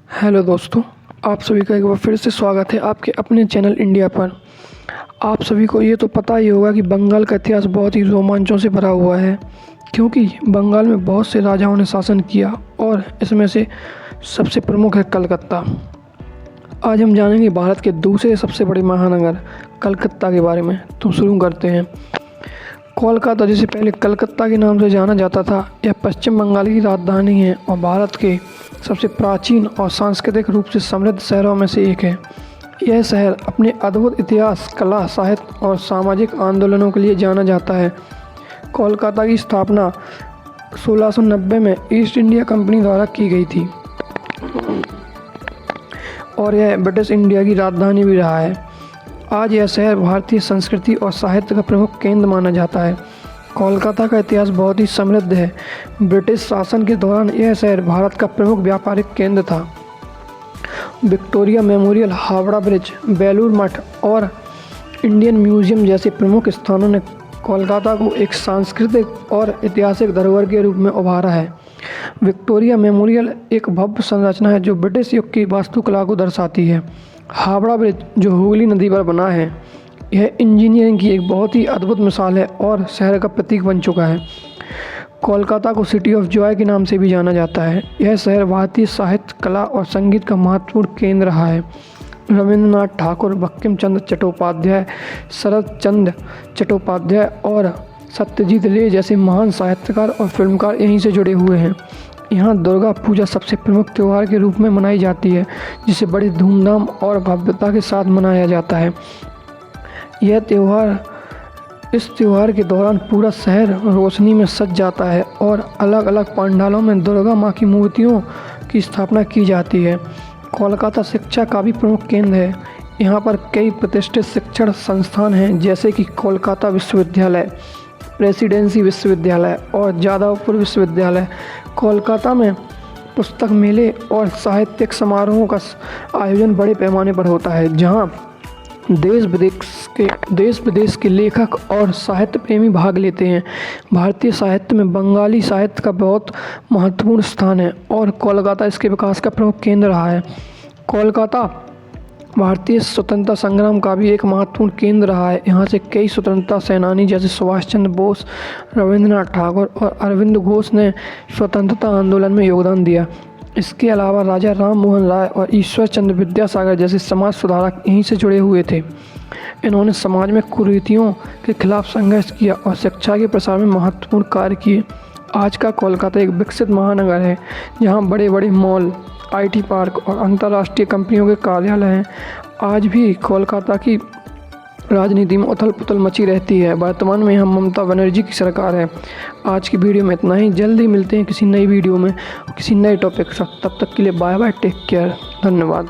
Hello दोस्तों, आप सभी का एक बार फिर से स्वागत है आपके अपने चैनल इंडिया पर। आप सभी को ये तो पता ही होगा कि बंगाल का इतिहास बहुत ही रोमांचों से भरा हुआ है, क्योंकि बंगाल में बहुत से राजाओं ने शासन किया और इसमें से सबसे प्रमुख है कलकत्ता। आज हम जानेंगे भारत के दूसरे सबसे बड़े महानगर कलकत्ता के बारे में। तो शुरू करते हैं। कोलकाता, जिसे पहले कलकत्ता के नाम से जाना जाता था, यह पश्चिम बंगाल की राजधानी है और भारत के सबसे प्राचीन और सांस्कृतिक रूप से समृद्ध शहरों में से एक है। यह शहर अपने अद्भुत इतिहास, कला, साहित्य और सामाजिक आंदोलनों के लिए जाना जाता है। कोलकाता की स्थापना 1690 में ईस्ट इंडिया कंपनी द्वारा की गई थी और यह ब्रिटिश इंडिया की राजधानी भी रहा है। आज यह शहर भारतीय संस्कृति और साहित्य का प्रमुख केंद्र माना जाता है। कोलकाता का इतिहास बहुत ही समृद्ध है। ब्रिटिश शासन के दौरान यह शहर भारत का प्रमुख व्यापारिक केंद्र था। Victoria memorial, Howrah bridge, Belur Math और इंडियन म्यूजियम जैसे प्रमुख स्थानों ने कोलकाता को एक सांस्कृतिक और ऐतिहासिक धरोहर के रूप में उभारा है। विक्टोरिया मेमोरियल एक भव्य संरचना है जो ब्रिटिश युग की वास्तुकला को दर्शाती है। हावड़ा ब्रिज, जो हुगली नदी पर बना है, यह इंजीनियरिंग की एक बहुत ही अद्भुत मिसाल है और शहर का प्रतीक बन चुका है। कोलकाता को सिटी ऑफ जॉय के नाम से भी जाना जाता है। यह शहर भारतीय साहित्य, कला और संगीत का महत्वपूर्ण केंद्र रहा है। रविंद्रनाथ ठाकुर, बंकिम चंद्र चट्टोपाध्याय, शरद चंद्र चट्टोपाध्याय और सत्यजीत रे जैसे महान साहित्यकार और फिल्मकार यहीं से जुड़े हुए हैं। यहाँ दुर्गा पूजा सबसे प्रमुख त्यौहार के रूप में मनाई जाती है, जिसे बड़ी धूमधाम और भव्यता के साथ मनाया जाता है। इस त्यौहार के दौरान पूरा शहर रोशनी में सज जाता है और अलग अलग पंडालों में दुर्गा माँ की मूर्तियों की स्थापना की जाती है। कोलकाता शिक्षा का भी प्रमुख केंद्र है। यहाँ पर कई प्रतिष्ठित शिक्षण संस्थान हैं, जैसे कि कोलकाता विश्वविद्यालय, प्रेसिडेंसी विश्वविद्यालय और जादवपुर विश्वविद्यालय। कोलकाता में पुस्तक मेले और साहित्यिक समारोहों का आयोजन बड़े पैमाने पर होता है, जहाँ देश विदेश के लेखक और साहित्य प्रेमी भाग लेते हैं। भारतीय साहित्य में बंगाली साहित्य का बहुत महत्वपूर्ण स्थान है और कोलकाता इसके विकास का प्रमुख केंद्र रहा है। कोलकाता भारतीय स्वतंत्रता संग्राम का भी एक महत्वपूर्ण केंद्र रहा है। यहाँ से कई स्वतंत्रता सेनानी जैसे सुभाष चंद्र बोस, रविंद्रनाथ ठाकुर और अरविंद घोष ने स्वतंत्रता आंदोलन में योगदान दिया। इसके अलावा राजा राम मोहन राय और ईश्वर चंद्र विद्यासागर जैसे समाज सुधारक यहीं से जुड़े हुए थे। इन्होंने समाज में कुरीतियों के खिलाफ संघर्ष किया और शिक्षा के प्रसार में महत्वपूर्ण कार्य किए। आज का कोलकाता एक विकसित महानगर है, जहां बड़े बड़े मॉल, IT पार्क और अंतर्राष्ट्रीय कंपनियों के कार्यालय हैं। आज भी कोलकाता की राजनीति में उथल पुथल मची रहती है। वर्तमान में यहाँ ममता बनर्जी की सरकार है। आज की वीडियो में इतना ही। जल्दी मिलते हैं किसी नई वीडियो में, किसी नए टॉपिक के साथ। तब तक के लिए बाय बाय, टेक केयर, धन्यवाद।